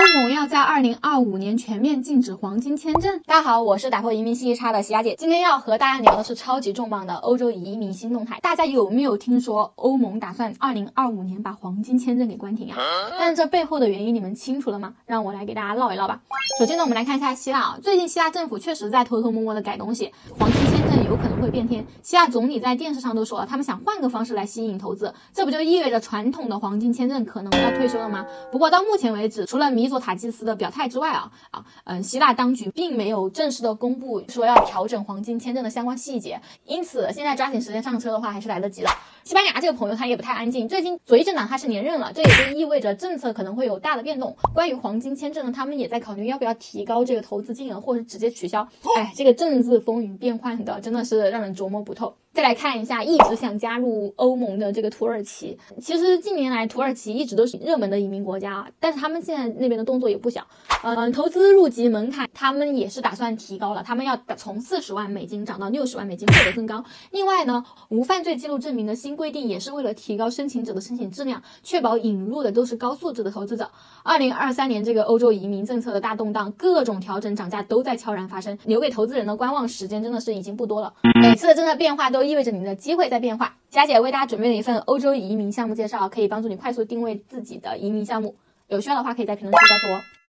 欧盟要在2025年全面禁止黄金签证。大家好，我是打破移民信息差的喜雅姐，今天要和大家聊的是超级重磅的欧洲移民新动态。大家有没有听说欧盟打算2025年把黄金签证给关停啊？但这背后的原因你们清楚了吗？让我来给大家唠一唠吧。首先呢，我们来看一下希腊啊，最近希腊政府确实在偷偷摸摸的改东西，黄金签证有可能会变天。希腊总理在电视上都说了，他们想换个方式来吸引投资，这不就意味着传统的黄金签证可能要退休了吗？不过到目前为止，除了米佐塔基斯的表态之外希腊当局并没有正式的公布说要调整黄金签证的相关细节，因此现在抓紧时间上车的话还是来得及的。西班牙这个朋友他也不太安静，最近左翼政党他是连任了，这也就意味着政策可能会有大的变动。关于黄金签证呢，他们也在考虑要不要提高这个投资金额，或是直接取消。这个政治风云变幻的真的是让人琢磨不透。再来看一下一直想加入欧盟的这个土耳其，其实近年来土耳其一直都是热门的移民国家但是他们现在那边的动作也不小。投资入籍门槛他们也是打算提高了，他们要从40万美金涨到60万美金或者更高。另外呢，无犯罪记录证明的新规定也是为了提高申请者的申请质量，确保引入的都是高素质的投资者。2023年这个欧洲移民政策的大动荡，各种调整涨价都在悄然发生，留给投资人的观望时间真的是已经不多了。每次的政策变化都意味着你们的机会在变化。佳姐为大家准备了一份欧洲移民项目介绍，可以帮助你快速定位自己的移民项目，有需要的话可以在评论区告诉我。